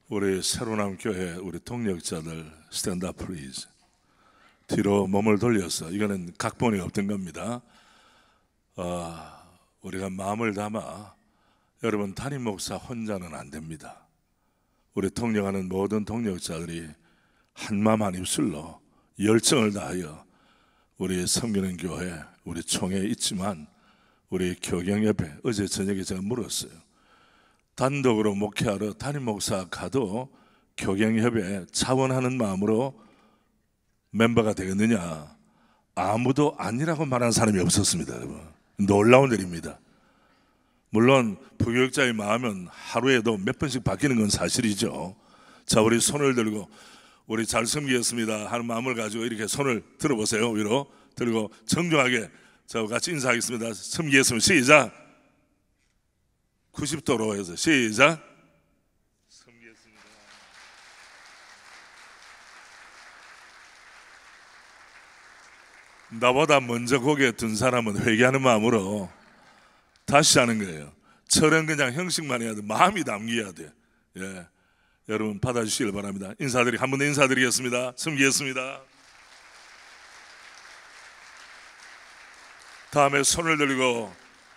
우리 새로남 교회 우리 동력자들 스탠드업 플리즈 뒤로 몸을 돌려서, 이거는 각본이 없던 겁니다. 우리가 마음을 담아, 여러분 담임 목사 혼자는 안 됩니다. 우리 동력하는 모든 동력자들이 한마음 한 입술로 열정을 다하여 우리 섬기는 교회, 우리 총회에 있지만 우리 교경협회, 어제 저녁에 제가 물었어요. 단독으로 목회하러 담임 목사 가도 교경협회 자원하는 마음으로 멤버가 되겠느냐? 아무도 아니라고 말하는 사람이 없었습니다. 여러분, 놀라운 일입니다. 물론 부교육자의 마음은 하루에도 몇 번씩 바뀌는 건 사실이죠. 자, 우리 손을 들고 우리 잘 섬기겠습니다 하는 마음을 가지고 이렇게 손을 들어보세요. 위로 들고 정중하게 저와 같이 인사하겠습니다. 섬기겠습니다. 시작. 90도로 해서 시작. 섬기겠습니다. 나보다 먼저 고개 든 사람은 회개하는 마음으로 다시 하는 거예요. 철은 그냥 형식만 해야 돼. 마음이 담겨야 돼. 예, 여러분 받아주시길 바랍니다. 한 번 더 인사드리겠습니다. 섬기겠습니다. 다음에 손을 들고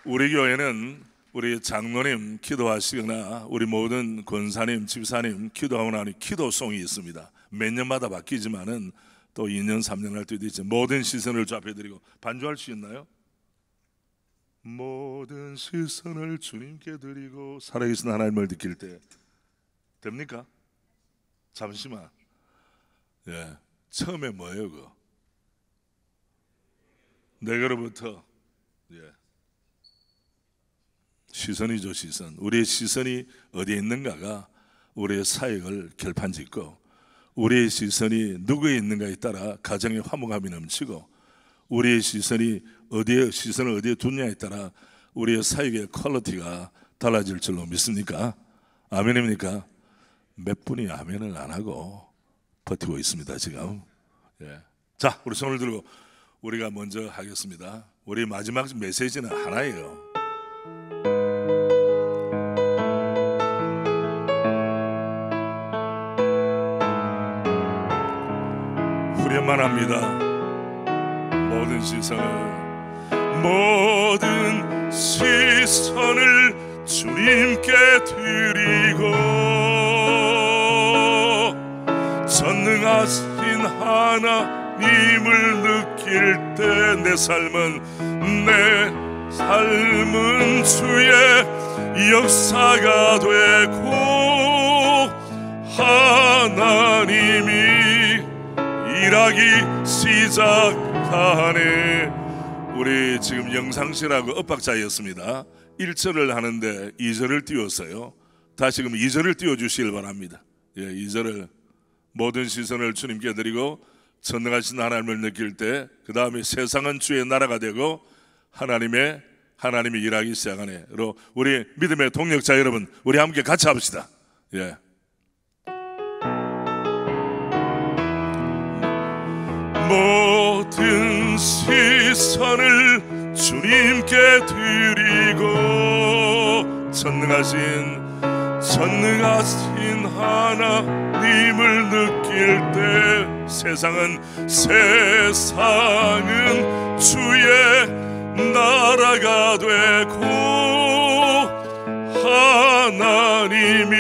우리 교회는 우리 장로님 기도하시거나 우리 모든 권사님, 집사님 기도하고 나니 기도송이 있습니다. 몇 년마다 바뀌지만은 또 2년, 3년 할 때도 있죠. 모든 시선을 좌표드리고, 반주할 수 있나요? 모든 시선을 주님께 드리고, 살아계신 하나님을 느낄 때 됩니까? 잠시만. 예, 처음에 뭐예요 그거? 내게로부터 시선이죠. 시선. 우리의 시선이 어디에 있는가가 우리의 사역을 결판짓고, 우리의 시선이 누구에 있는가에 따라 가정의 화목함이 넘치고, 우리의 시선을 어디에 두냐에 따라 우리의 사역의 퀄리티가 달라질 줄로 믿습니까? 아멘입니까? 몇 분이 아멘을 안 하고 버티고 있습니다 지금. 예. 자, 우리 손을 들고 우리가 먼저 하겠습니다. 우리 마지막 메시지는 하나예요. 후련만 합니다. 모든 시선을 주님께 드리고, 전능하신 하나님을 느낄 때 내 삶은 주의 역사가 되고, 하나님이 일하기 시작하네. 우리 지금 영상실하고 엇박자였습니다. 1절을 하는데 2절을 띄웠어요. 다시금 2절을 띄워주시길 바랍니다. 예, 2절을 모든 시선을 주님께 드리고 전능하신 하나님을 느낄 때, 그 다음에 세상은 주의 나라가 되고 하나님이 일하기 시작하네. 우리 믿음의 동력자 여러분, 우리 함께 같이 합시다. 예. 모든 시선을 주님께 드리고, 전능하신 하나님을 느낄 때 세상은 주의 나라가 되고, 하나님이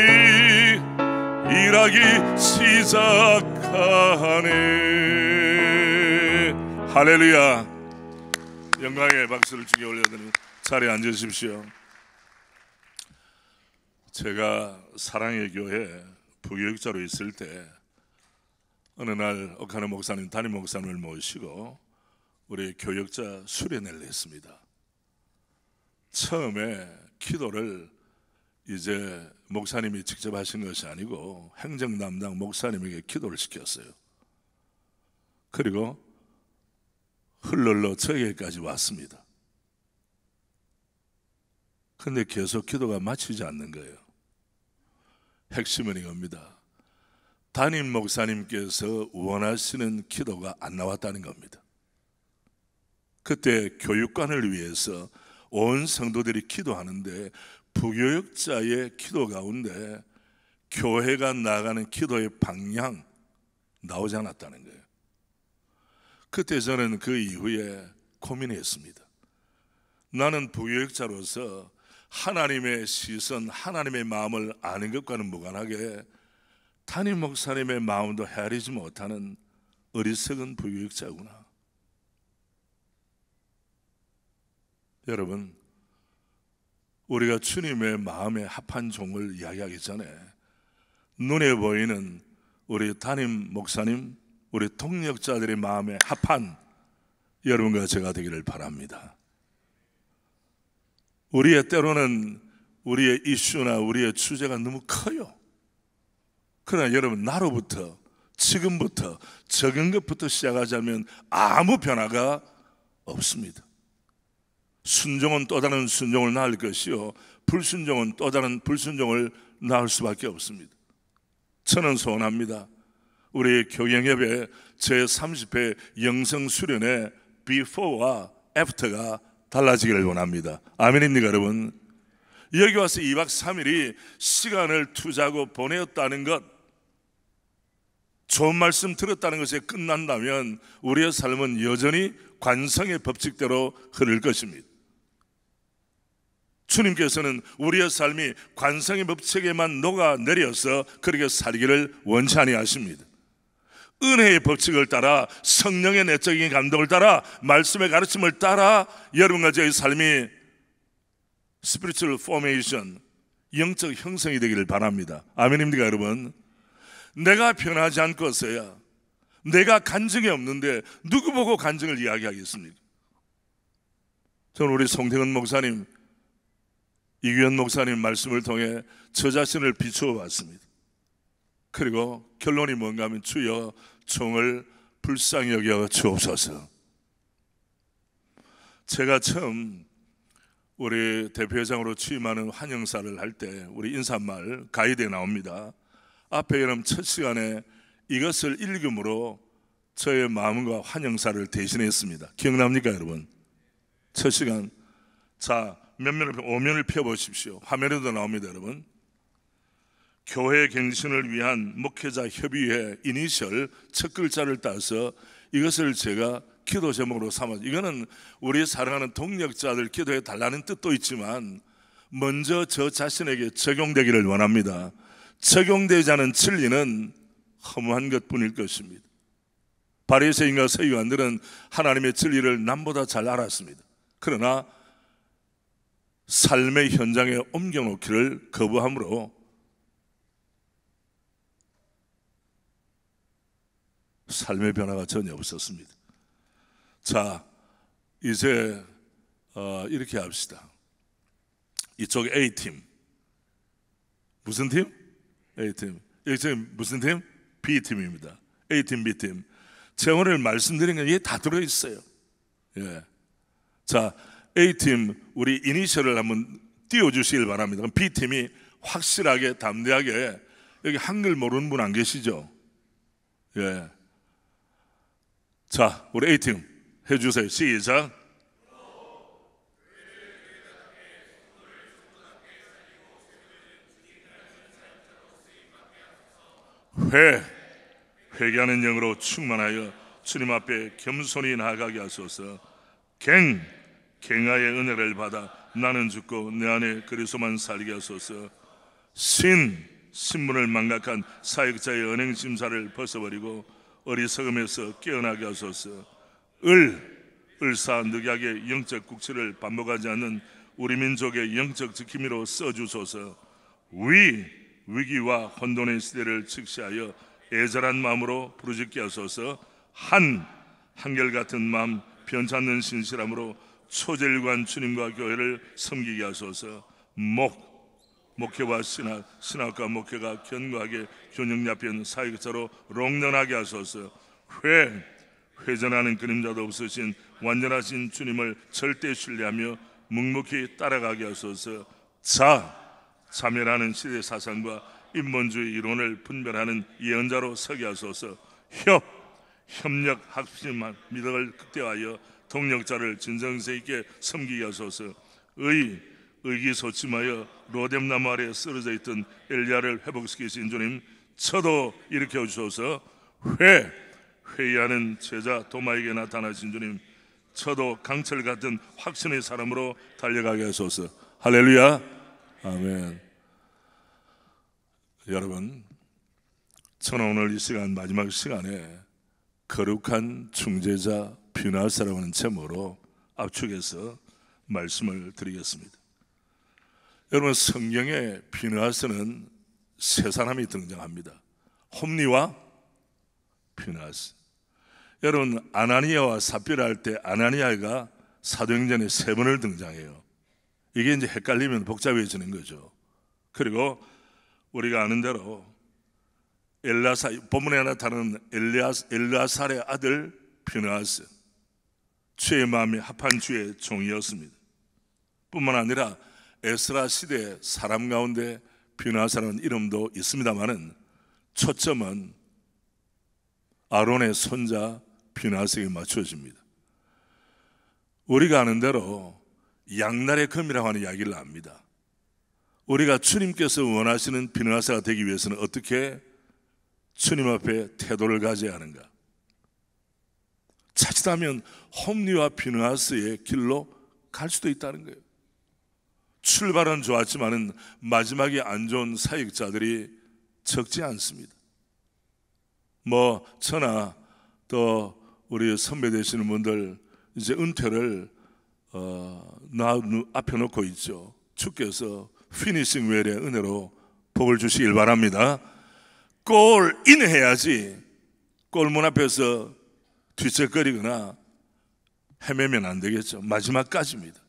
일하기 시작하네. 할렐루야. 영광의 박수를 주께 올려드리는 자리에 앉으십시오. 제가 사랑의 교회 부교육자로 있을 때 어느 날 옥하는 목사님, 담임 목사님을 모시고 우리 교육자 수련회를 했습니다. 처음에 기도를 이제 목사님이 직접 하신 것이 아니고 행정 담당 목사님에게 기도를 시켰어요. 그리고 흘러 저에게까지 왔습니다. 근데 계속 기도가 마치지 않는 거예요. 핵심은 이겁니다. 담임 목사님께서 원하시는 기도가 안 나왔다는 겁니다. 그때 교육관을 위해서 온 성도들이 기도하는데 부교육자의 기도 가운데 교회가 나아가는 기도의 방향 나오지 않았다는 거예요. 그때 저는 그 이후에 고민했습니다. 나는 부교육자로서 하나님의 시선, 하나님의 마음을 아는 것과는 무관하게 담임 목사님의 마음도 헤아리지 못하는 어리석은 부교육자구나. 여러분, 우리가 주님의 마음에 합한 종을 이야기하기 전에 눈에 보이는 우리 담임 목사님, 우리 동력자들의 마음에 합한 여러분과 제가 되기를 바랍니다. 우리의 때로는 우리의 이슈나 우리의 주제가 너무 커요. 그러나 여러분, 나로부터 지금부터 적은 것부터 시작하자면 아무 변화가 없습니다. 순종은 또 다른 순종을 낳을 것이요, 불순종은 또 다른 불순종을 낳을 수밖에 없습니다. 저는 소원합니다. 우리 교경협의 제30회 영성수련의 before와 after가 달라지기를 원합니다. 아멘입니까 여러분? 여기 와서 2박 3일이 시간을 투자하고 보내었다는 것, 좋은 말씀 들었다는 것에 끝난다면 우리의 삶은 여전히 관성의 법칙대로 흐를 것입니다. 주님께서는 우리의 삶이 관성의 법칙에만 녹아내려서 그렇게 살기를 원치 아니하십니다. 은혜의 법칙을 따라, 성령의 내적인 감동을 따라, 말씀의 가르침을 따라 여러분과 저의 삶이 spiritual formation, 영적 형성이 되기를 바랍니다. 아멘입니까 여러분? 내가 변하지 않고서야, 내가 간증이 없는데 누구 보고 간증을 이야기하겠습니까? 저는 우리 송태근 목사님, 이규현 목사님 말씀을 통해 저 자신을 비추어 봤습니다. 그리고 결론이 뭔가 하면 주여 종을 불쌍히 여겨 주옵소서. 제가 처음 우리 대표회장으로 취임하는 환영사를 할 때 우리 인사말 가이드에 나옵니다. 앞에 여러분 첫 시간에 이것을 읽음으로 저의 마음과 환영사를 대신했습니다. 기억납니까 여러분? 첫 시간. 자, 몇 면을 5면을 펴보십시오. 화면에도 나옵니다 여러분. 교회 갱신을 위한 목회자 협의회 이니셜 첫 글자를 따서 이것을 제가 기도 제목으로 삼았죠. 이거는 우리 사랑하는 동력자들 기도해 달라는 뜻도 있지만 먼저 저 자신에게 적용되기를 원합니다. 적용되지 않은 진리는 허무한 것뿐일 것입니다. 바리새인과 서기관들은 하나님의 진리를 남보다 잘 알았습니다. 그러나 삶의 현장에 옮겨놓기를 거부함으로 삶의 변화가 전혀 없었습니다. 자, 이제 이렇게 합시다. 이쪽 A팀 무슨 팀? A팀. 여기 무슨 팀? B팀입니다. A팀, B팀. 제가 오늘 말씀드린 건 이게 다 들어있어요. 예. 자, A팀 우리 이니셜을 한번 띄워주시길 바랍니다. 그럼 B팀이 확실하게 담대하게, 여기 한글 모르는 분 안 계시죠? 예. 자, 우리 A팀 해주세요. 시작. 회개하는 영으로 충만하여 주님 앞에 겸손히 나아가게 하소서. 갱하의 은혜를 받아 나는 죽고 내 안에 그리스도만 살게 하소서. 신문을 망각한 사역자의 언행 심사를 벗어버리고 어리석음에서 깨어나게 하소서. 을사늑약의 영적 국치를 반복하지 않는 우리 민족의 영적 지킴이로 써주소서. 위기와 혼돈의 시대를 직시하여 애절한 마음으로 부르짖게 하소서. 한결같은 마음 변찮는 신실함으로 초제일관 주님과 교회를 섬기게 하소서. 목회와 신학과 목회가 견고하게 균형 잡힌 사역자로 롱런하게 하소서. 회전하는 그림자도 없으신 완전하신 주님을 절대 신뢰하며 묵묵히 따라가게 하소서. 자멸하는 시대 사상과 인본주의 이론을 분별하는 예언자로 서게 하소서. 협력 합심한 미덕을 극대화하여 동력자를 진정성 있게 섬기게 하소서. 의기소침하여 로뎀나무 아래에 쓰러져 있던 엘리야를 회복시키신 주님, 저도 일으켜 주소서. 회의하는 제자 도마에게 나타나신 주님, 저도 강철 같은 확신의 사람으로 달려가게 하소서. 할렐루야. 아멘. 여러분, 저는 오늘 이 시간, 마지막 시간에 거룩한 중재자 비느하스라고 하는 제목으로 압축해서 말씀을 드리겠습니다. 여러분, 성경에 비느하스는 세 사람이 등장합니다. 홈리와 비느하스. 여러분, 아나니아와 삽비라 할 때 아나니아가 사도행전에 세 번을 등장해요. 이게 이제 헷갈리면 복잡해지는 거죠. 그리고 우리가 아는 대로 본문에 나타나는 엘르아살의 아들 비느하스, 주의 마음이 합한 주의 종이었습니다. 뿐만 아니라 에스라 시대 사람 가운데 비느하스라는 이름도 있습니다만은 초점은 아론의 손자 비느하스에게 맞춰집니다. 우리가 아는 대로 양날의 검이라고 하는 이야기를 압니다. 우리가 주님께서 원하시는 비느하스가 되기 위해서는 어떻게 주님 앞에 태도를 가져야 하는가? 자칫하면 홈리와 비느하스의 길로 갈 수도 있다는 거예요. 출발은 좋았지만은 마지막에 안 좋은 사역자들이 적지 않습니다. 저나 또 우리 선배 되시는 분들 이제 은퇴를 나 앞에 놓고 있죠. 주께서 피니싱 웰의 은혜로 복을 주시길 바랍니다. 골인 해야지 골문 앞에서 뒤척거리거나 헤매면 안 되겠죠. 마지막까지입니다.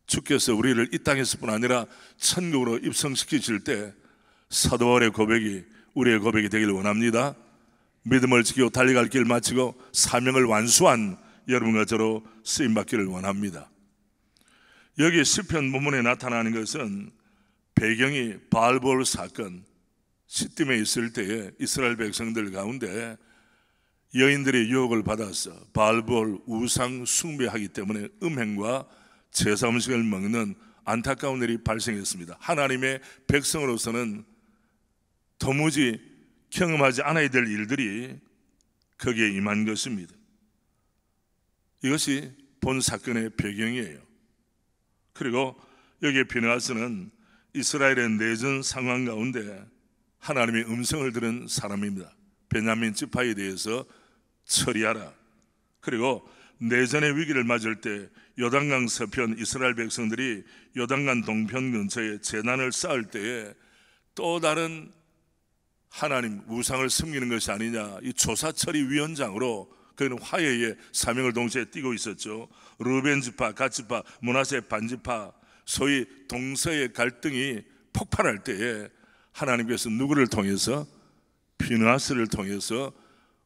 주께서 우리를 이 땅에서뿐 아니라 천국으로 입성시키실 때 사도 바울의 고백이 우리의 고백이 되길 원합니다. 믿음을 지키고 달려갈 길 마치고 사명을 완수한 여러분과 저로 쓰임받기를 원합니다. 여기 시편 본문에 나타나는 것은 배경이 바알볼 사건, 시딤에 있을 때에 이스라엘 백성들 가운데 여인들의 유혹을 받아서 바알볼 우상 숭배하기 때문에 음행과 제사 음식을 먹는 안타까운 일이 발생했습니다. 하나님의 백성으로서는 도무지 경험하지 않아야 될 일들이 거기에 임한 것입니다. 이것이 본 사건의 배경이에요. 그리고 여기에 비느하스는 이스라엘의 내전 상황 가운데 하나님의 음성을 들은 사람입니다. 베냐민 지파에 대해서 처리하라. 그리고 내전의 위기를 맞을 때 요단강 서편 이스라엘 백성들이 요단강 동편 근처에 제단을 쌓을 때에 또 다른 하나님 우상을 섬기는 것이 아니냐, 이 조사처리 위원장으로 그는 화해의 사명을 동시에 띠고 있었죠. 르벤 지파, 갓 지파, 므낫세 반지파, 소위 동서의 갈등이 폭발할 때에 하나님께서 누구를 통해서? 비느하스를 통해서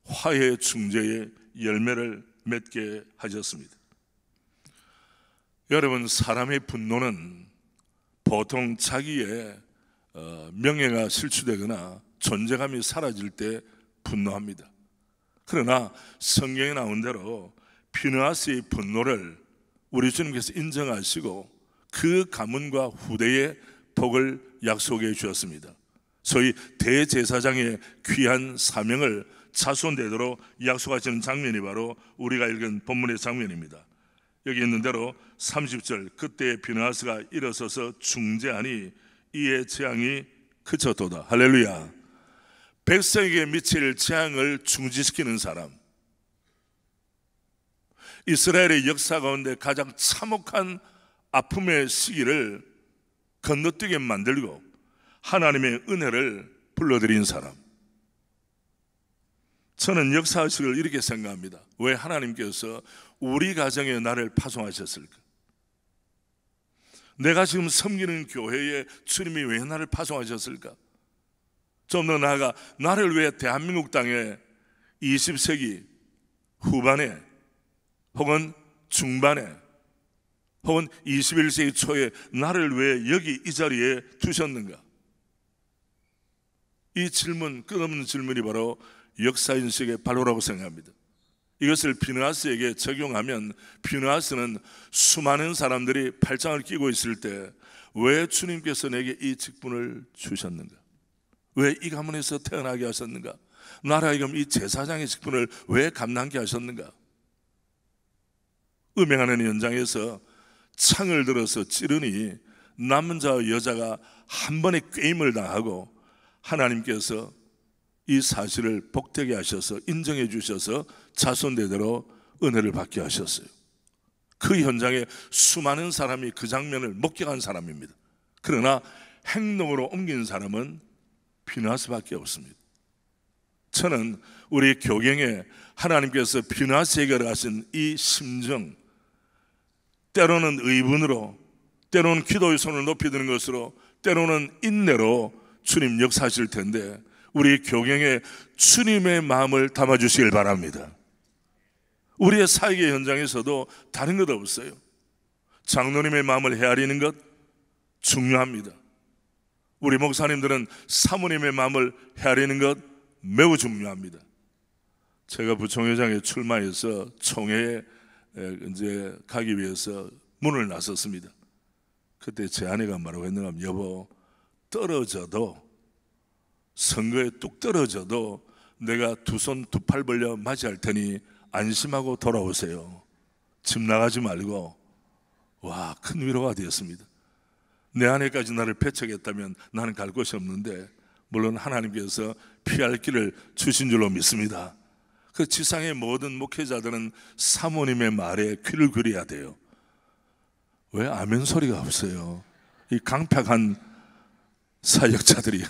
화해 중재의 열매를 맺게 하셨습니다. 여러분, 사람의 분노는 보통 자기의 명예가 실추되거나 존재감이 사라질 때 분노합니다. 그러나 성경에 나온 대로 비느하스의 분노를 우리 주님께서 인정하시고 그 가문과 후대의 복을 약속해 주셨습니다. 소위 대제사장의 귀한 사명을 자손대대로 약속하시는 장면이 바로 우리가 읽은 본문의 장면입니다. 여기 있는 대로 30절, 그때 비느하스가 일어서서 중재하니 이에 재앙이 그쳤도다. 할렐루야. 백성에게 미칠 재앙을 중지시키는 사람, 이스라엘의 역사 가운데 가장 참혹한 아픔의 시기를 건너뛰게 만들고 하나님의 은혜를 불러들인 사람. 저는 역사의식을 이렇게 생각합니다. 왜 하나님께서 우리 가정에 나를 파송하셨을까? 내가 지금 섬기는 교회에 주님이 왜 나를 파송하셨을까? 좀 더 나아가 나를 왜 대한민국 땅에 20세기 후반에 혹은 중반에 혹은 21세기 초에 나를 왜 여기 이 자리에 두셨는가? 이 질문, 끝없는 질문이 바로 역사인식의 발로라고 생각합니다. 이것을 비느하스에게 적용하면 비느하스는 수많은 사람들이 팔짱을 끼고 있을 때 왜 주님께서 내게 이 직분을 주셨는가? 왜 이 가문에서 태어나게 하셨는가? 나로 하여금 이 제사장의 직분을 왜 감당케 하셨는가? 음행하는 현장에서 창을 들어서 찌르니 남자와 여자가 한 번에 꾀임을 당하고 하나님께서 이 사실을 복되게 하셔서 인정해 주셔서 자손대대로 은혜를 받게 하셨어요. 그 현장에 수많은 사람이 그 장면을 목격한 사람입니다. 그러나 행동으로 옮긴 사람은 피느하스밖에 없습니다. 저는 우리 교경에 하나님께서 피느하스에게 하신 이 심정, 때로는 의분으로, 때로는 기도의 손을 높이 드는 것으로, 때로는 인내로 주님 역사하실 텐데 우리 교경에 주님의 마음을 담아주시길 바랍니다. 우리의 사역의 현장에서도 다른 것 없어요. 장로님의 마음을 헤아리는 것 중요합니다. 우리 목사님들은 사모님의 마음을 헤아리는 것 매우 중요합니다. 제가 부총회장에 출마해서 총회에 이제 가기 위해서 문을 나섰습니다. 그때 제 아내가 뭐라고 했는가 하면, 여보, 떨어져도, 선거에 뚝 떨어져도 내가 두 손 두 팔 벌려 맞이할 테니 안심하고 돌아오세요. 집 나가지 말고. 와, 큰 위로가 되었습니다. 내 아내까지 나를 배척했다면 나는 갈 곳이 없는데, 물론 하나님께서 피할 길을 주신 줄로 믿습니다. 그 지상의 모든 목회자들은 사모님의 말에 귀를 기울여야 돼요. 왜 아멘 소리가 없어요? 이 강팍한 사역자들이.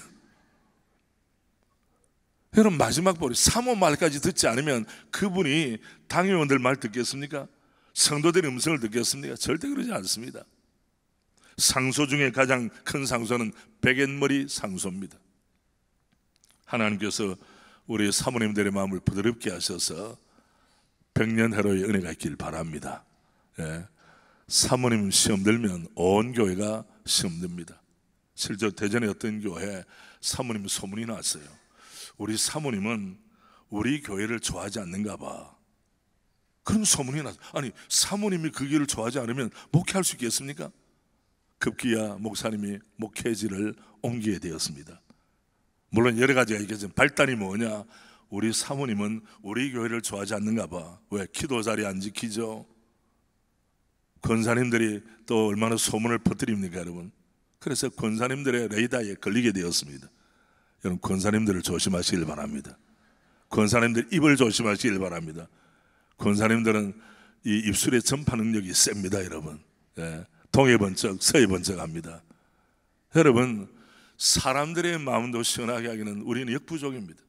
여러분, 마지막 보리 사모 말까지 듣지 않으면 그분이 당회원들 말 듣겠습니까? 성도들의 음성을 듣겠습니까? 절대 그러지 않습니다. 상소 중에 가장 큰 상소는 백엔머리 상소입니다. 하나님께서 우리 사모님들의 마음을 부드럽게 하셔서 백년해로의 은혜가 있길 바랍니다. 예. 사모님 시험 들면 온 교회가 시험 듭니다. 실제 대전에 어떤 교회에 사모님 소문이 났어요. 우리 사모님은 우리 교회를 좋아하지 않는가 봐. 그럼 소문이 났어요. 아니, 사모님이 그 교회를 좋아하지 않으면 목회할 수 있겠습니까? 급기야 목사님이 목회지를 옮기게 되었습니다. 물론 여러 가지가 있겠지만 발단이 뭐냐, 우리 사모님은 우리 교회를 좋아하지 않는가 봐. 왜? 기도 자리 안 지키죠. 권사님들이 또 얼마나 소문을 퍼뜨립니까, 여러분? 그래서 권사님들의 레이더에 걸리게 되었습니다. 여러분, 권사님들을 조심하시길 바랍니다. 권사님들 입을 조심하시길 바랍니다. 권사님들은 이 입술의 전파 능력이 셉니다, 여러분. 예. 동해 번쩍 서해 번쩍 합니다. 여러분, 사람들의 마음도 시원하게 하기는 우리는 역부족입니다.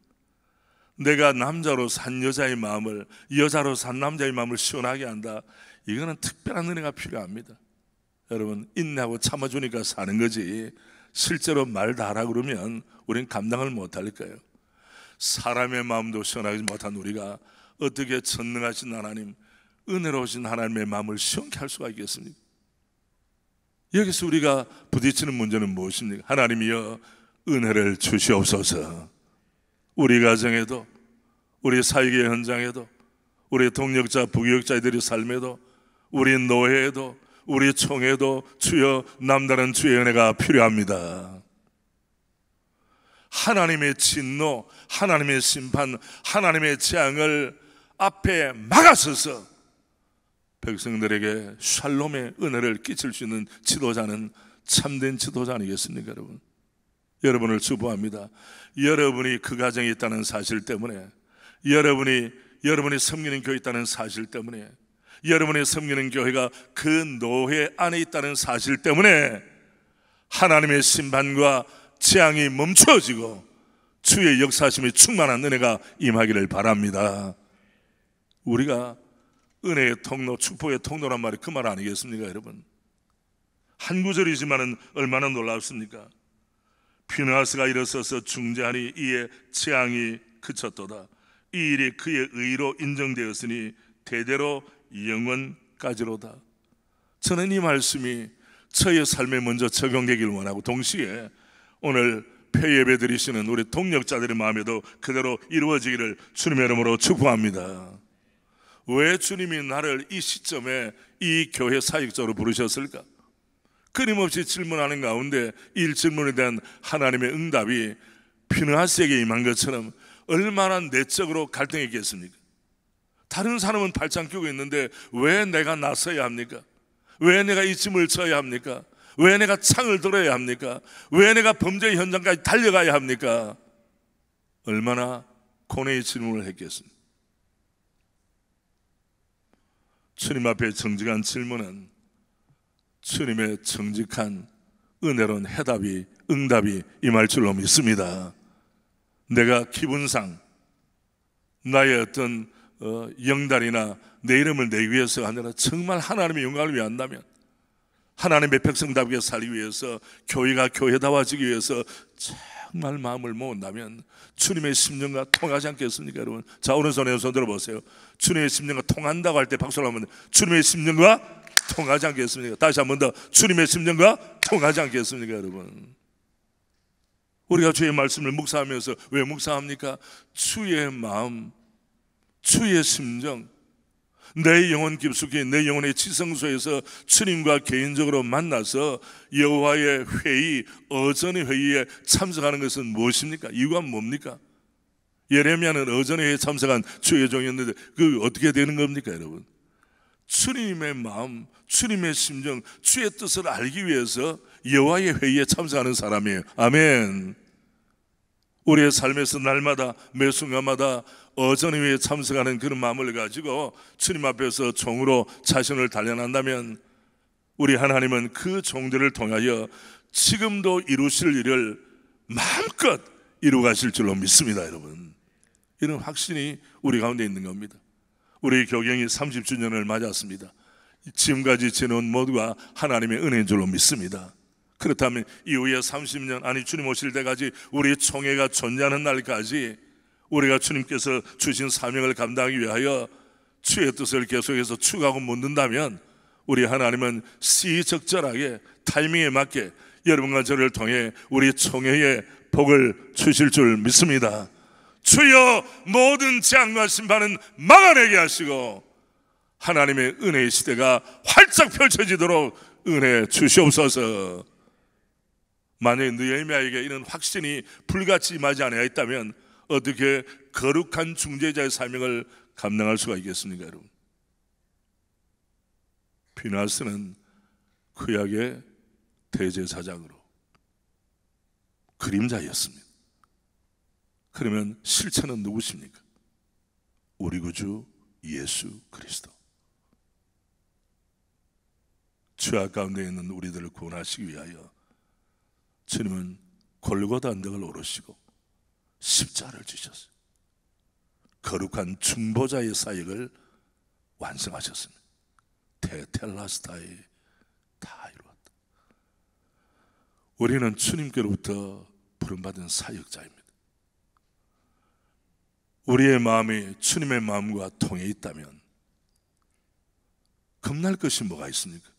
내가 남자로 산 여자의 마음을, 여자로 산 남자의 마음을 시원하게 한다, 이거는 특별한 은혜가 필요합니다. 여러분, 인내하고 참아주니까 사는 거지, 실제로 말 다 하라 그러면 우리는 감당을 못할 거예요. 사람의 마음도 시원하지 못한 우리가 어떻게 전능하신 하나님, 은혜로우신 하나님의 마음을 시원케 할 수가 있겠습니까? 여기서 우리가 부딪히는 문제는 무엇입니까? 하나님이여, 은혜를 주시옵소서. 우리 가정에도, 우리 사역의 현장에도, 우리 동력자, 부교역자들의 삶에도, 우리 노회에도, 우리 총회도 주여 남다른 주의 은혜가 필요합니다. 하나님의 진노, 하나님의 심판, 하나님의 재앙을 앞에 막아서서 백성들에게 샬롬의 은혜를 끼칠 수 있는 지도자는 참된 지도자 아니겠습니까, 여러분? 여러분을 축복합니다. 여러분이 그 가정에 있다는 사실 때문에, 여러분이 섬기는 교회에 있다는 사실 때문에, 여러분이 섬기는 교회가 그 노회 안에 있다는 사실 때문에 하나님의 심판과 재앙이 멈춰지고 주의 역사하심이 충만한 은혜가 임하기를 바랍니다. 우리가 은혜의 통로, 축복의 통로란 말이 그 말 아니겠습니까, 여러분? 한 구절이지만은 얼마나 놀랍습니까? 피느하스가 일어서서 중재하니 이에 재앙이 그쳤도다. 이 일이 그의 의로 인정되었으니 대대로 영원까지로다. 저는 이 말씀이 저의 삶에 먼저 적용되길 원하고, 동시에 오늘 폐예배 드리시는 우리 동력자들의 마음에도 그대로 이루어지기를 주님의 이름으로 축복합니다. 왜 주님이 나를 이 시점에 이 교회 사역자로 부르셨을까? 끊임없이 질문하는 가운데 이 질문에 대한 하나님의 응답이 피느하스에게 임한 것처럼 얼마나 내적으로 갈등했겠습니까? 다른 사람은 발장 끼고 있는데 왜 내가 나서야 합니까? 왜 내가 이 짐을 져야 합니까? 왜 내가 창을 들어야 합니까? 왜 내가 범죄 현장까지 달려가야 합니까? 얼마나 고뇌의 질문을 했겠습니까? 주님 앞에 정직한 질문은 주님의 정직한 은혜로운 응답이 임할 줄로 믿습니다. 내가 기분상 나의 어떤 영달이나 내 이름을 내기 위해서가 아니라 정말 하나님의 영광을 위한다면, 하나님의 백성답게 살기 위해서, 교회가 교회다워지기 위해서 정말 마음을 모은다면 주님의 심령과 통하지 않겠습니까, 여러분? 자, 오른손에 손 들어보세요. 주님의 심령과 통한다고 할 때 박수를 하면 주님의 심령과 통하지 않겠습니까? 다시 한 번 더, 주님의 심령과 통하지 않겠습니까, 여러분? 우리가 주의 말씀을 묵상하면서 왜 묵상합니까? 주의 마음, 주의 심정, 내 영혼 깊숙이, 내 영혼의 지성소에서 주님과 개인적으로 만나서 여호와의 회의, 어전의 회의에 참석하는 것은 무엇입니까? 이유가 뭡니까? 예레미야는 어전의 회의에 참석한 주의 종이었는데 그 어떻게 되는 겁니까, 여러분? 주님의 마음, 주님의 심정, 주의 뜻을 알기 위해서 여호와의 회의에 참석하는 사람이에요. 아멘. 우리의 삶에서 날마다 매 순간마다 어전의 회의에 참석하는 그런 마음을 가지고 주님 앞에서 종으로 자신을 단련한다면 우리 하나님은 그 종들을 통하여 지금도 이루실 일을 마음껏 이루 가실 줄로 믿습니다, 여러분. 이런 확신이 우리 가운데 있는 겁니다. 우리 교경이 30주년을 맞았습니다. 지금까지 지내온 모두가 하나님의 은혜인 줄로 믿습니다. 그렇다면 이후에 30년, 아니 주님 오실 때까지 우리 총회가 존재하는 날까지 우리가 주님께서 주신 사명을 감당하기 위하여 주의 뜻을 계속해서 추구하고 묻는다면 우리 하나님은 시적절하게 타이밍에 맞게 여러분과 저를 통해 우리 총회에 복을 주실 줄 믿습니다. 주여, 모든 재앙과 심판은 막아내게 하시고 하나님의 은혜의 시대가 활짝 펼쳐지도록 은혜 주시옵소서. 만약 느헤미야에게 이런 확신이 불같이 임하지 않아 있다면 어떻게 거룩한 중재자의 사명을 감당할 수가 있겠습니까, 여러분? 피느하스는 구약의 대제사장으로 그림자였습니다. 그러면 실체는 누구십니까? 우리 구주 예수 그리스도. 죄악 가운데 있는 우리들을 구원하시기 위하여 주님은 골고다 언덕을 오르시고 십자가를 지셨어요. 거룩한 중보자의 사역을 완성하셨습니다. 테텔라스타이 다 이루었다. 우리는 주님께로부터 부름받은 사역자입니다. 우리의 마음이 주님의 마음과 통해 있다면 겁날 것이 뭐가 있습니까?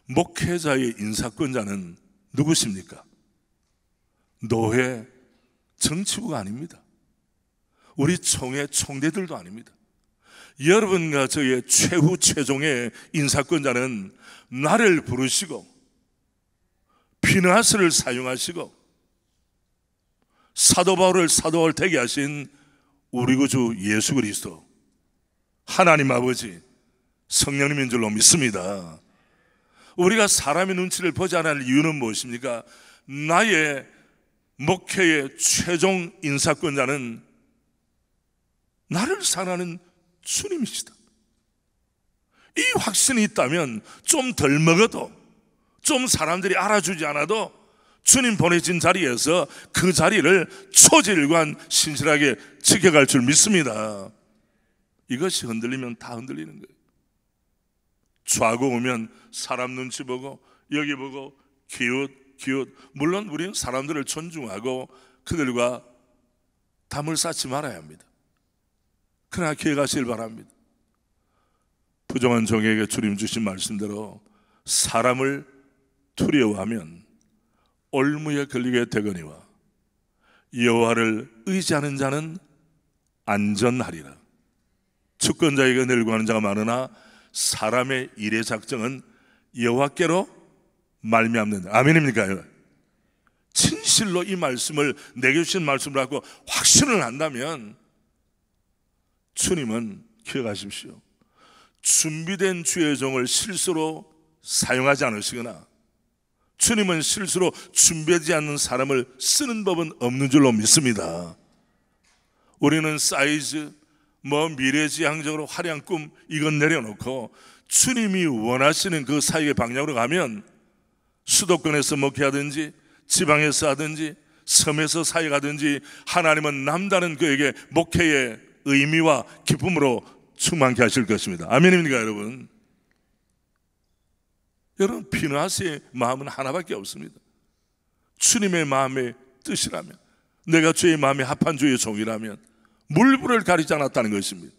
목회자의 인사권자는 누구십니까? 노회, 정치부가 아닙니다. 우리 총회, 총대들도 아닙니다. 여러분과 저의 최후 최종의 인사권자는 나를 부르시고 피느하스를 사용하시고 사도 바울을 사도 바울 되게 하신 우리 구주 예수 그리스도, 하나님 아버지, 성령님인 줄로 믿습니다. 우리가 사람의 눈치를 보지 않을 이유는 무엇입니까? 나의 목회의 최종 인사권자는 나를 사랑하는 주님이시다. 이 확신이 있다면 좀 덜 먹어도, 좀 사람들이 알아주지 않아도 주님 보내진 자리에서 그 자리를 초질관 신실하게 지켜갈 줄 믿습니다. 이것이 흔들리면 다 흔들리는 거예요. 좌고 오면 사람 눈치 보고 여기 보고 기웃. 물론 우리는 사람들을 존중하고 그들과 담을 쌓지 말아야 합니다. 그러나 기억하시길 바랍니다. 부정한 종에게 주님 주신 말씀대로 사람을 두려워하면 올무에 걸리게 되거니와 여호와를 의지하는 자는 안전하리라. 주권자에게 늘 구하는 자가 많으나 사람의 일의 작정은 여호와께로 말미암는, 아멘입니까? 진실로 이 말씀을 내게 주신 말씀을 하고 확신을 한다면 주님은 기억하십시오. 준비된 주의 종을 실수로 사용하지 않으시거나 주님은 실수로 준비하지 않는 사람을 쓰는 법은 없는 줄로 믿습니다. 우리는 사이즈, 미래지향적으로 화려한 꿈 이건 내려놓고 주님이 원하시는 그 사역의 방향으로 가면 수도권에서 목회하든지 지방에서 하든지 섬에서 사역하든지 하나님은 남다른 그에게 목회의 의미와 기쁨으로 충만케 하실 것입니다. 아멘입니까 여러분? 여러분, 피느하스의 마음은 하나밖에 없습니다. 주님의 마음의 뜻이라면, 내가 주의 마음에 합한 주의 종이라면 물불을 가리지 않았다는 것입니다.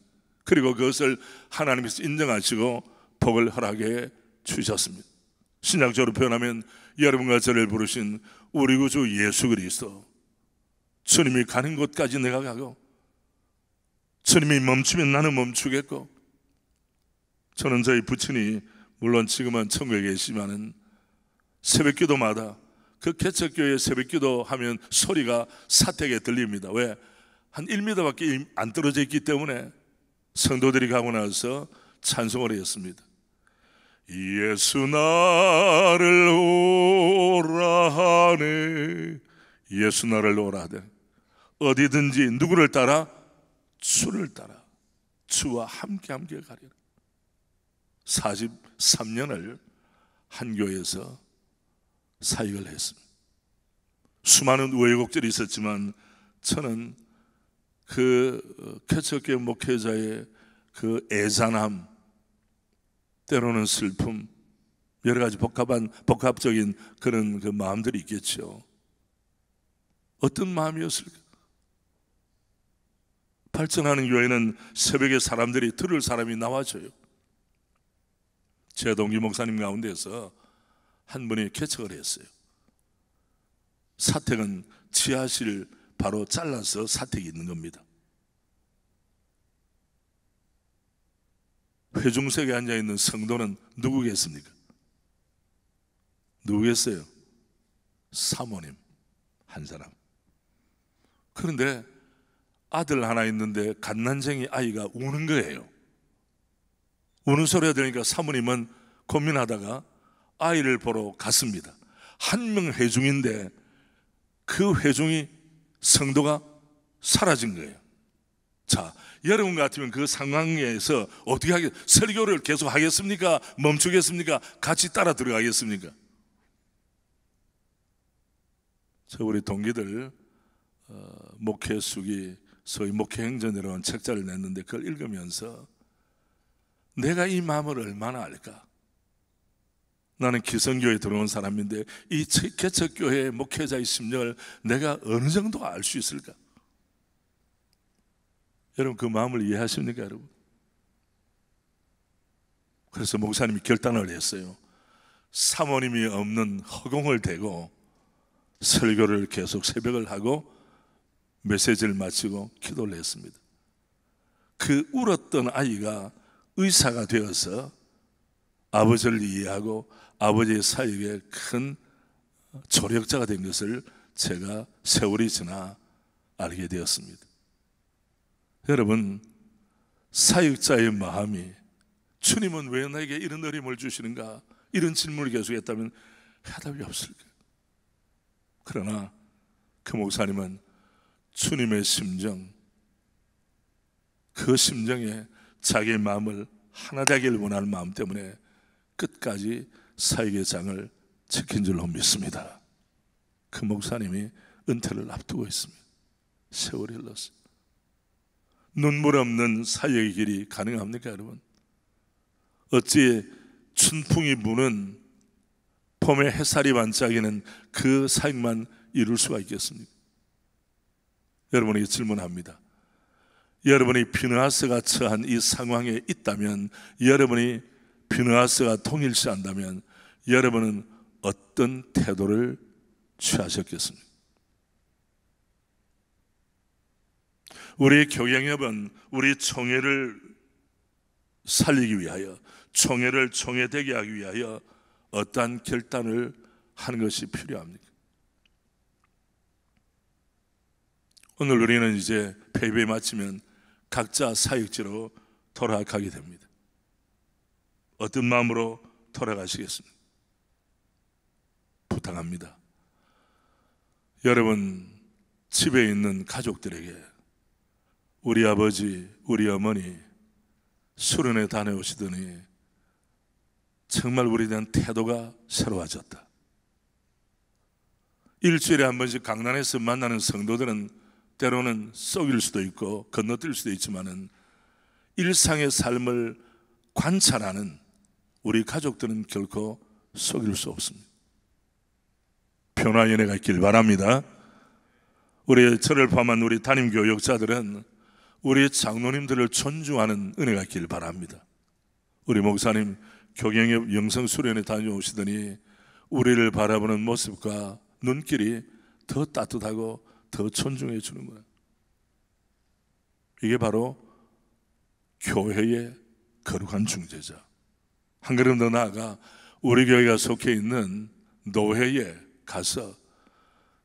그리고 그것을 하나님께서 인정하시고 복을 허락해 주셨습니다. 신약적으로 표현하면 여러분과 저를 부르신 우리 구주 예수 그리스도, 주님이 가는 곳까지 내가 가고 주님이 멈추면 나는 멈추겠고, 저는 저희 부친이 물론 지금은 천국에 계시지만은 새벽기도마다 그 개척교회 새벽기도 하면 소리가 사택에 들립니다. 왜? 한 1m밖에 안 떨어져 있기 때문에 성도들이 가고 나서 찬송을 했습니다. 예수 나를 오라 하네, 예수 나를 오라 하네. 어디든지 누구를 따라? 주를 따라 주와 함께 가리라. 43년을 한 교회에서 사역을 했습니다. 수많은 우여곡절이 있었지만 저는 그 개척교회 목회자의 그 애잔함, 때로는 슬픔, 여러 가지 복합적인 그런 그 마음들이 있겠죠. 어떤 마음이었을까? 발전하는 교회는 새벽에 사람들이 들을 사람이 나와줘요. 제 동기 목사님 가운데서 한 분이 개척을 했어요. 사택은 지하실 바로 잘라서 사택이 있는 겁니다. 회중석에 앉아있는 성도는 누구겠습니까? 누구겠어요? 사모님 한 사람. 그런데 아들 하나 있는데 갓난쟁이 아이가 우는 거예요. 우는 소리가 들으니까 사모님은 고민하다가 아이를 보러 갔습니다. 한 명 회중인데 그 회중이 성도가 사라진 거예요. 자, 여러분 같으면 그 상황에서 어떻게 하겠습니까? 설교를 계속 하겠습니까? 멈추겠습니까? 같이 따라 들어가겠습니까? 저 우리 동기들 목회수기, 소위 목회행전이라는 책자를 냈는데 그걸 읽으면서 내가 이 마음을 얼마나 알까? 나는 기성교회에 들어온 사람인데 이 개척교회 목회자의 심령을 내가 어느 정도 알 수 있을까? 여러분, 그 마음을 이해하십니까, 여러분? 그래서 목사님이 결단을 했어요. 사모님이 없는 허공을 대고 설교를 계속 새벽을 하고 메시지를 마치고 기도를 했습니다. 그 울었던 아이가 의사가 되어서 아버지를 이해하고 아버지의 사역에 큰 조력자가 된 것을 제가 세월이 지나 알게 되었습니다. 여러분, 사역자의 마음이 주님은 왜 나에게 이런 어려움을 주시는가? 이런 질문을 계속했다면 해답이 없을 거예요. 그러나 그 목사님은 주님의 심정, 그 심정에 자기의 마음을 하나 되기를 원하는 마음 때문에 끝까지 사역의 장을 지킨 줄로 믿습니다. 그 목사님이 은퇴를 앞두고 있습니다. 세월이 흘렀어요. 눈물 없는 사역의 길이 가능합니까, 여러분? 어찌 춘풍이 부는 봄의 햇살이 반짝이는 그 사역만 이룰 수가 있겠습니까? 여러분에게 질문합니다. 여러분이 피느하스가 처한 이 상황에 있다면, 여러분이 피느하스가 통일시한다면 여러분은 어떤 태도를 취하셨겠습니까? 우리 교경협은 우리 총회를 살리기 위하여, 총회를 총회되게 하기 위하여 어떠한 결단을 하는 것이 필요합니까? 오늘 우리는 이제 폐배 마치면 각자 사역지로 돌아가게 됩니다. 어떤 마음으로 돌아가시겠습니까? 부탁합니다. 여러분 집에 있는 가족들에게 우리 아버지, 우리 어머니 수련회 다녀오시더니 정말 우리에 대한 태도가 새로워졌다. 일주일에 한 번씩 강단에서 만나는 성도들은 때로는 속일 수도 있고 건너뛸 수도 있지만은 일상의 삶을 관찰하는 우리 가족들은 결코 속일 수 없습니다. 변화의 은혜가 있길 바랍니다. 우리 저를 포함한 우리 담임 교역자들은 우리 장로님들을 존중하는 은혜가 있길 바랍니다. 우리 목사님 교경협 영성수련회 다녀오시더니 우리를 바라보는 모습과 눈길이 더 따뜻하고 더 존중해 주는 거예요. 이게 바로 교회의 거룩한 중재자. 한 걸음 더 나아가 우리 교회가 속해 있는 노회에 가서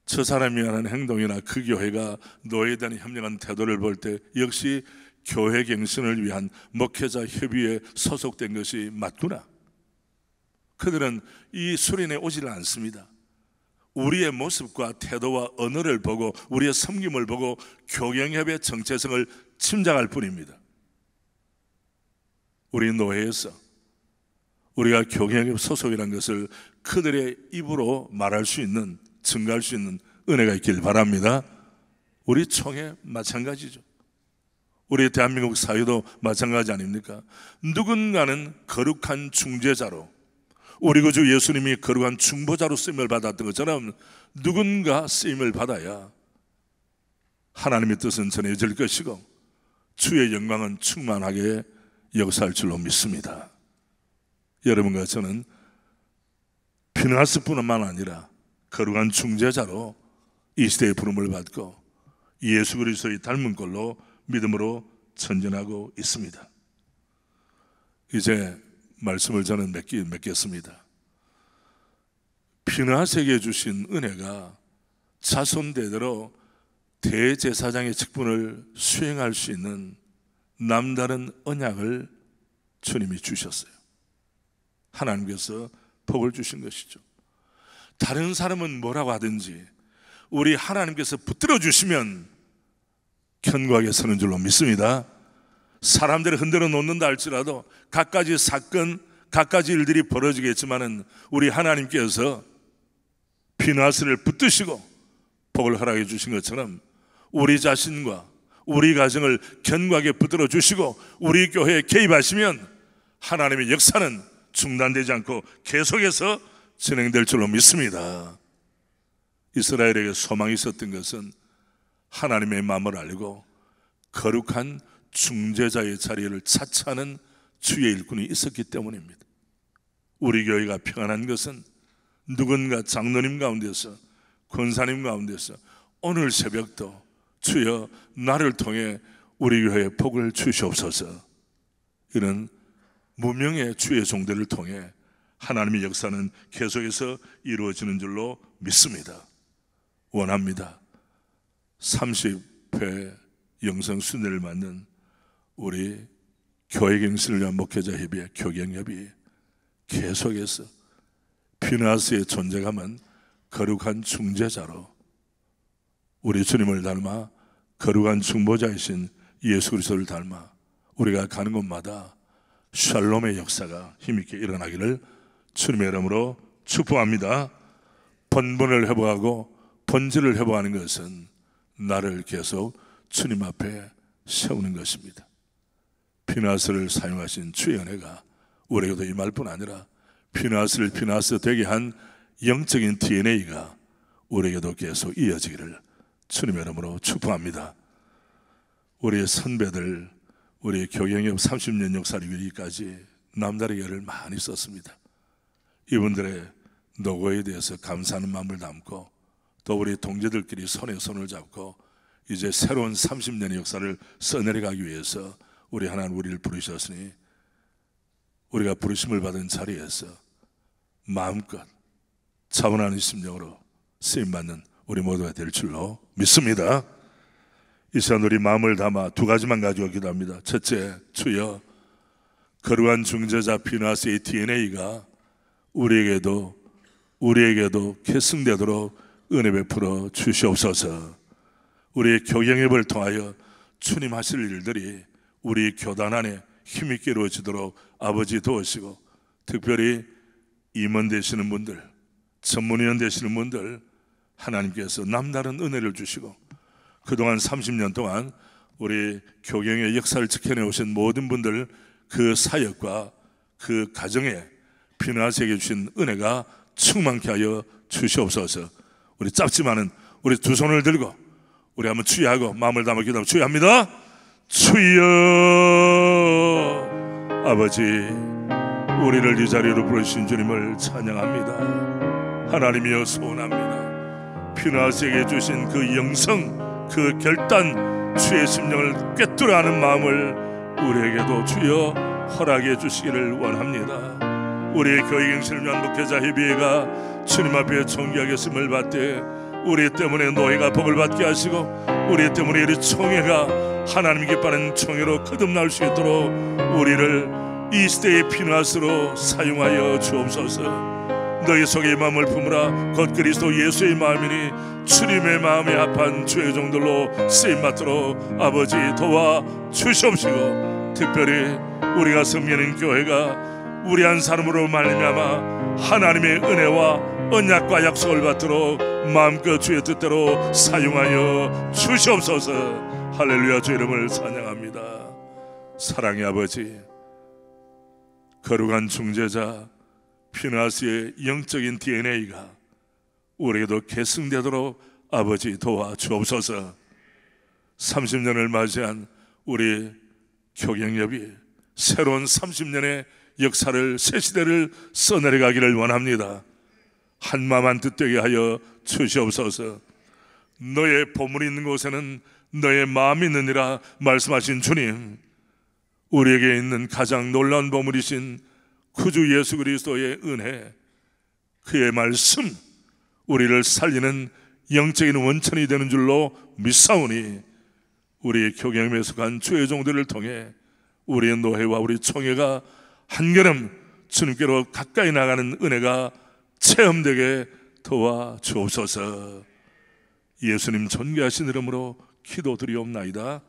저 사람이 하는 행동이나 그 교회가 노예에 대한 현명한 태도를 볼 때 역시 교회 갱신을 위한 목회자 협의회에 소속된 것이 맞구나. 그들은 이 수련회에 오지를 않습니다. 우리의 모습과 태도와 언어를 보고 우리의 섬김을 보고 교경협의 정체성을 짐작할 뿐입니다. 우리 노회에서 우리가 교경협 소속이라는 것을 그들의 입으로 말할 수 있는, 증가할 수 있는 은혜가 있길 바랍니다. 우리 총회 마찬가지죠. 우리 대한민국 사회도 마찬가지 아닙니까? 누군가는 거룩한 중재자로, 우리 구주 예수님이 거룩한 중보자로 쓰임을 받았던 것처럼 누군가 쓰임을 받아야 하나님의 뜻은 전해질 것이고 주의 영광은 충만하게 역사할 줄로 믿습니다. 여러분과 저는 피느하스뿐만 아니라 거룩한 중재자로 이 시대의 부름을 받고 예수 그리스도의 닮은 꼴로 믿음으로 전진하고 있습니다. 이제 말씀을 저는 맺겠습니다. 피느하스에게 주신 은혜가 자손대대로 대제사장의 직분을 수행할 수 있는 남다른 언약을 주님이 주셨어요. 하나님께서 복을 주신 것이죠. 다른 사람은 뭐라고 하든지 우리 하나님께서 붙들어 주시면 견고하게 서는 줄로 믿습니다. 사람들을 흔들어 놓는다 할지라도 갖가지 사건, 갖가지 일들이 벌어지겠지만은 우리 하나님께서 피느하스를 붙드시고 복을 허락해 주신 것처럼 우리 자신과 우리 가정을 견고하게 붙들어 주시고 우리 교회에 개입하시면 하나님의 역사는 중단되지 않고 계속해서 진행될 줄로 믿습니다. 이스라엘에게 소망이 있었던 것은 하나님의 마음을 알고 거룩한 중재자의 자리를 차지하는 주의 일꾼이 있었기 때문입니다. 우리 교회가 평안한 것은 누군가 장로님 가운데서, 권사님 가운데서 오늘 새벽도 주여 나를 통해 우리 교회에 복을 주시옵소서, 이런 무명의 주의 종들을 통해 하나님의 역사는 계속해서 이루어지는 줄로 믿습니다. 원합니다. 30회 영성 순회를 맞는 우리 교회 갱신을 위한 목회자 협의회, 교경협이 계속해서 피느하스의 존재감은 거룩한 중재자로 우리 주님을 닮아 거룩한 중보자이신 예수 그리스도를 닮아 우리가 가는 곳마다 샬롬의 역사가 힘있게 일어나기를 주님의 이름으로 축복합니다. 본분을 회복하고 본질을 회복하는 것은 나를 계속 주님 앞에 세우는 것입니다. 피느하스를 사용하신 주의 은혜가 우리에게도 임할 뿐 아니라 피느하스를 피느하스 되게 한 영적인 DNA가 우리에게도 계속 이어지기를 주님의 이름으로 축복합니다. 우리의 선배들, 우리의 교경협 30년 역사를 이루기까지 남다르게 애를 많이 썼습니다. 이분들의 노고에 대해서 감사하는 마음을 담고 또 우리 동지들끼리 손에 손을 잡고 이제 새로운 30년의 역사를 써내려가기 위해서 우리 하나님 우리를 부르셨으니 우리가 부르심을 받은 자리에서 마음껏 차분한 심령으로 쓰임받는 우리 모두가 될 줄로 믿습니다. 이 시간 우리 마음을 담아 두 가지만 가지고 기도합니다. 첫째, 주여, 거룩한 중재자 피나스의 DNA가 우리에게도 계승되도록 은혜 베풀어 주시옵소서. 우리의 교경협을 통하여 주님 하실 일들이 우리 교단 안에 힘있게 이루어지도록 아버지 도우시고, 특별히 임원 되시는 분들, 전문위원 되시는 분들 하나님께서 남다른 은혜를 주시고, 그동안 30년 동안 우리 교경의 역사를 지켜내 오신 모든 분들 그 사역과 그 가정에 피나스에게 주신 은혜가 충만케 하여 주시옵소서. 우리 짧지만은 우리 두 손을 들고 우리 한번 주의하고 마음을 담아 기도하면 주의합니다. 주여, 아버지, 우리를 이 자리로 부르신 주님을 찬양합니다. 하나님이여, 소원합니다. 피나스에게 주신 그 영성, 그 결단, 주의 심령을 꿰뚫어 하는 마음을 우리에게도 주여 허락해 주시기를 원합니다. 우리의 교회경실 연복회자 협의회가 주님 앞에 존귀하게 쓰임을 받되, 우리 때문에 노예가 복을 받게 하시고, 우리 때문에 우리 총회가 하나님 기뻐하는 총회로 거듭날 수 있도록 우리를 이 시대의 피나스로 사용하여 주옵소서. 너희 속에 마음을 품으라. 곧 그리스도 예수의 마음이니 주님의 마음에 합한 주의 종들로 쓰임받도록 아버지 도와 주시옵시고, 특별히 우리가 섬기는 교회가 우리 한 사람으로 말미암아 하나님의 은혜와 언약과 약속을 받도록 마음껏 주의 뜻대로 사용하여 주시옵소서. 할렐루야. 주 이름을 찬양합니다. 사랑의 아버지, 거룩한 중재자 피나스의 영적인 DNA가 우리에게도 계승되도록 아버지 도와 주옵소서. 30년을 맞이한 우리 교경협이 새로운 30년의 역사를, 새 시대를 써내려가기를 원합니다. 한마음 한 뜻되게 하여 주시옵소서. 너의 보물이 있는 곳에는 너의 마음이 있느니라 말씀하신 주님, 우리에게 있는 가장 놀라운 보물이신 구주 예수 그리스도의 은혜, 그의 말씀, 우리를 살리는 영적인 원천이 되는 줄로 믿사오니, 우리 교경에 속한 주의 종들을 통해 우리의 노회와 우리 총회가 한 걸음 주님께로 가까이 나가는 은혜가 체험되게 도와 주옵소서. 예수님 존귀하신 이름으로 기도드리옵나이다.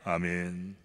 아멘.